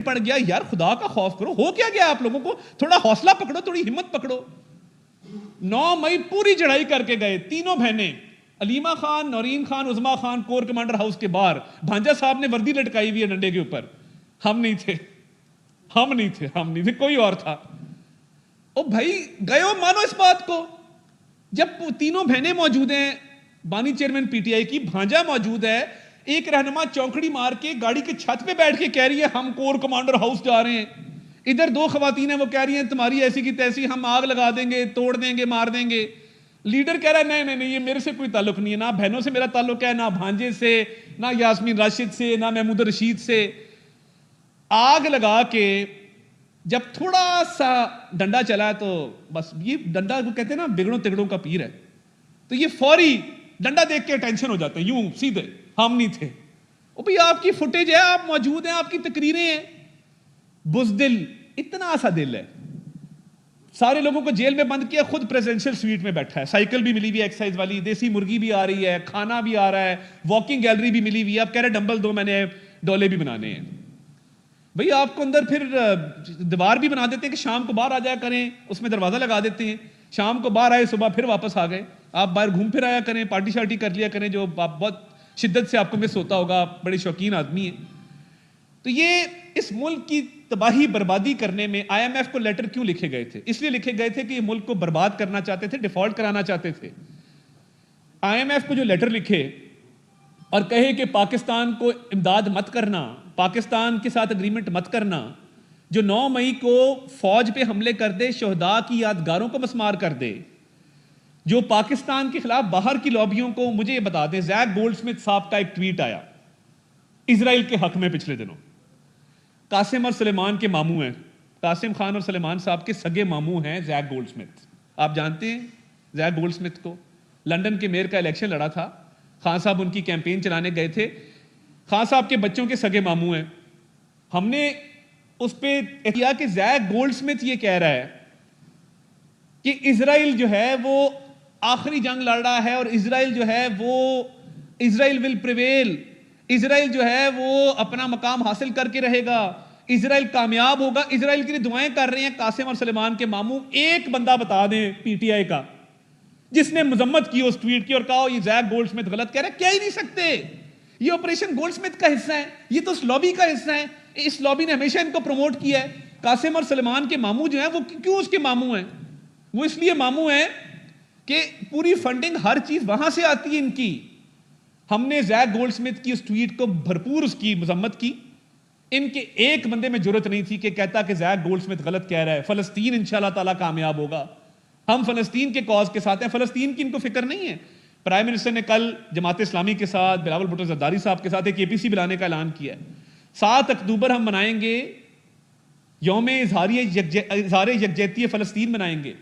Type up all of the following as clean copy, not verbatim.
پڑ گیا. یار خدا کا خوف کرو, ہو کیا گیا آپ لوگوں کو؟ تھوڑا حوصلہ پکڑو, تھوڑی ہمت پکڑو. 9 مئی پوری چڑھائی کر کے گئے تینوں بہنیں, Aleema Khan, Noreen Khan, Uzma Khan, corps commander house کے باہر. بھانجا صاحب نے وردی لٹکائی ہوئی ہے ڈنڈے کے اوپر. ہم نہیں تھے, کوئی اور تھا. او بھائی گئے ہو, مانو اس بات کو. جب تینوں بہنیں موجود ہیں, بانی چیئرمین پی ٹی آئی کی, بھانجا موجود ہے, ایک رہنما چونکڑی مار کے گاڑی کے چھت پہ بیٹھ کے کہہ رہی ہے ہم کور کمانڈر ہاؤس جا رہے ہیں. ادھر 2 خواتین ہیں, وہ کہہ رہی ہیں تمہاری ایسی کی تیسی, ہم آگ لگا دیں گے, توڑ دیں گے, مار دیں گے. لیڈر کہہ رہا ہے نہیں, یہ میرے سے کوئی تعلق نہیں ہے, نہ بہنوں سے میرا تعلق ہے, نہ بھانجے سے, نہ یاسمین راشد سے, نہ محمود رشید سے. آگ لگا کے جب تھوڑا سا ڈنڈا چلا تو بس, یہ ڈنڈا کو کہتے ہیں نا بگڑوں تگڑوں کا پیر ہے, تو یہ فوری ڈنڈا دیکھ کے ٹینشن ہو جاتے ہیں, یوں سیدھے ہم نہیں تھے. او بھئی آپ کی فوٹیج ہے, آپ موجود ہیں, آپ کی تقریریں ہیں. بزدل, اتنا سا دل ہے. سارے لوگوں کو جیل میں بند کیا, خود پریزیڈنشل سویٹ میں بیٹھا ہے, سائیکل بھی ملی ہوئی ہے ایکسرسائز والی, دیسی مرغی بھی آ رہی ہے, کھانا بھی آ رہا ہے, واکنگ گیلری بھی ملی ہوئی ہے. اب کہہ رہے ڈمبل دو, میں نے ڈولے بھی بنانے ہیں. بھئی آپ کو اندر پھر دیوار بھی بنا دیتے ہیں کہ شام کو باہر آ جایا کریں, اس میں دروازہ لگا دیتے ہیں, شام کو باہر آئے, صبح پھر واپس آ گئے. آپ باہر گھوم پھر آیا کریں, پارٹی شارٹی کر لیا کریں, جو بہت شدت سے آپ کو مس ہوتا ہوگا, آپ بڑے شوقین آدمی ہیں. تو یہ اس ملک کی تباہی بربادی کرنے میں آئی ایم ایف کو لیٹر کیوں لکھے گئے تھے؟ اس لیے لکھے گئے تھے کہ یہ ملک کو برباد کرنا چاہتے تھے, ڈیفالٹ کرانا چاہتے تھے. آئی ایم ایف کو جو لیٹر لکھے اور کہے کہ پاکستان کو امداد مت کرنا, پاکستان کے ساتھ اگریمنٹ مت کرنا, جو 9 مئی کو فوج پہ حملے کر دے, شہداء کی یادگاروں کو مسمار کر دے, جو پاکستان کے خلاف باہر کی لابیوں کو. مجھے یہ بتا دیں, زیک گولڈ سمتھ صاحب کا ایک ٹویٹ آیا اسرائیل کے حق میں پچھلے دنوں. قاسم اور سلیمان کے ماموں ہیں, قاسم خان اور سلیمان صاحب کے سگے ماموں ہیں زیک گولڈ سمتھ. آپ جانتے ہیں زیک گولڈ سمتھ کو؟ لندن کے میئر کا الیکشن لڑا تھا, خان صاحب ان کی کیمپین چلانے گئے تھے. خان صاحب کے بچوں کے سگے ماموں ہیں. ہم نے اس پہ کیا کہ زیک گولڈ سمتھ یہ کہہ رہا ہے کہ اسرائیل جو ہے وہ آخری جنگ لڑ رہا ہے, اور اسرائیل جو ہے وہ اسرائیل ول پریویل, اسرائیل جو ہے وہ اپنا مقام حاصل کر کے رہے گا, اسرائیل کامیاب ہوگا. اسرائیل کے لیے دعائیں کر رہے ہیں قاسم اور سلیمان کے ماموں. ایک بندہ بتا دیں پی ٹی آئی کا جس نے مذمت کی اس ٹویٹ کی اور کہا یہ زیک گولڈ سمتھ غلط کہہ رہے. کہہ ہی نہیں سکتے. یہ آپریشن گولڈ سمتھ کا حصہ ہے, یہ تو اس لابی کا حصہ ہے, اس لابی نے ہمیشہ ان کو پروموٹ کیا ہے. قاسم اور سلیمان کے ماموں جو ہیں وہ کیوں اس کے ماموں ہیں؟ وہ اس لیے ماموں ہیں کہ پوری فنڈنگ ہر چیز وہاں سے آتی ہے ان کی. ہم نے زیک گولڈ سمتھ کی اس ٹویٹ کو بھرپور اس کی مذمت کی. ان کے ایک بندے میں جرت نہیں تھی کہ کہتا کہ زیک گولڈ سمتھ غلط کہہ رہا ہے, فلسطین انشاءاللہ تعالیٰ کامیاب ہوگا, ہم فلسطین کے کاز کے ساتھ ہیں. فلسطین کی ان کو فکر نہیں ہے. پرائم منسٹر نے کل جماعت اسلامی کے ساتھ, بلاول بھٹو زرداری صاحب کے ساتھ ایک APC بلانے کا اعلان کیا ہے. 7 اکتوبر ہم منائیں گے یوم اظہار یکجہتی فلسطین منائیں گے.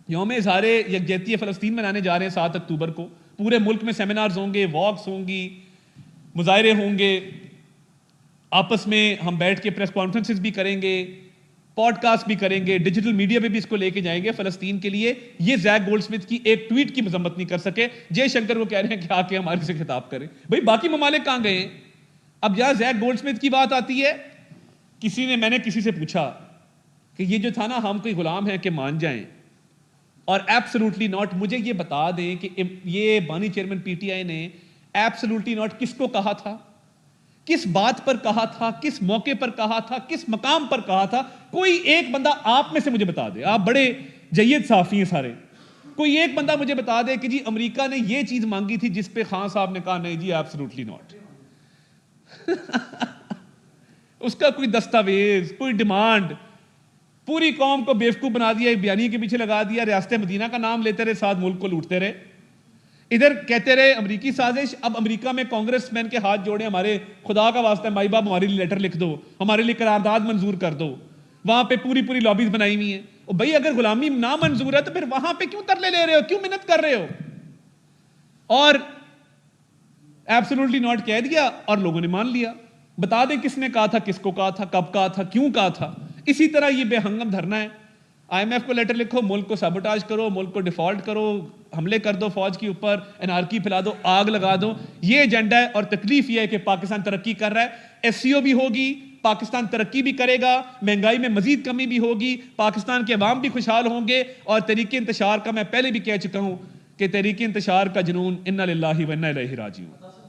یوم اظہار یکجہتی فلسطین منانے جا رہے ہیں 7 اکتوبر کو. پورے ملک میں سیمینارز ہوں گے, واکس ہوں گی, مظاہرے ہوں گے, آپس میں ہم بیٹھ کے پریس کانفرنسز بھی کریں گے, پوڈ کاسٹ بھی کریں گے, ڈیجیٹل میڈیا پہ بھی اس کو لے کے جائیں گے فلسطین کے لیے. یہ زیک گولڈ سمتھ کی ایک ٹویٹ کی مذمت نہیں کر سکے. جے شنکر وہ کہہ رہے ہیں کہ آ کے ہمارے سے خطاب کریں. بھائی باقی ممالک کہاں گئے ہیں؟ اب یہاں زیک گولڈ سمتھ کی بات آتی ہے, میں نے کسی سے پوچھا کہ یہ جو تھا نا ہم کوئی غلام ہیں کہ مان جائیں, اور ایبسلوٹلی ناٹ. مجھے یہ بتا دیں کہ یہ بانی چیئرمین پی ٹی آئی نے ایبسلوٹلی ناٹ کس کو کہا تھا, کس بات پر کہا تھا, کس موقع پر کہا تھا, کس مقام پر کہا تھا؟ کوئی ایک بندہ آپ میں سے مجھے بتا دے. آپ بڑے جید صحافی ہیں سارے, کوئی ایک بندہ مجھے بتا دے کہ جی امریکہ نے یہ چیز مانگی تھی جس پہ خان صاحب نے کہا نہیں جی ایبسلوٹلی ناٹ. اس کا کوئی دستاویز, کوئی ڈیمانڈ, پوری قوم کو بیوقوف بنا دیا, بیانیے کے پیچھے لگا دیا, ریاست مدینہ کا نام لیتے رہے, ساتھ ملک کو لوٹتے رہے. ادھر کہتے رہے امریکی سازش. اب امریکہ میں کانگریس مین کے ہاتھ جوڑے, ہمارے خدا کا واسطہ مائی باپ ہمارے لیے لیٹر لکھ دو, ہمارے لیے قرارداد منظور کر دو. وہاں پہ پوری لابیز بنائی ہوئی ہیں. بھائی اگر غلامی نہ منظور ہے تو پھر وہاں پہ کیوں ترلے لے رہے ہو, کیوں منت کر رہے ہو؟ اور ایبسولوٹلی ناٹ کہہ دیا اور لوگوں نے مان لیا. بتا دیں کس نے کہا تھا, کس کو کہا تھا, کب کہا تھا, کیوں کہا تھا. اسی طرح یہ بے ہنگم دھرنا ہے. آئی ایم ایف کو لیٹر لکھو, ملک کو سیبوٹاج کرو, ملک کو ڈیفالٹ کرو, حملے کر دو فوج کے اوپر, انارکی پھیلا دو, آگ لگا دو. یہ ایجنڈا ہے, اور تکلیف یہ ہے کہ پاکستان ترقی کر رہا ہے. SCO بھی ہوگی, پاکستان ترقی بھی کرے گا, مہنگائی میں مزید کمی بھی ہوگی, پاکستان کے عوام بھی خوشحال ہوں گے. اور تحریک انتشار کا میں پہلے بھی کہہ چکا ہوں کہ تحریک انتشار کا جنون انا للہ و انا الیہ راجعون.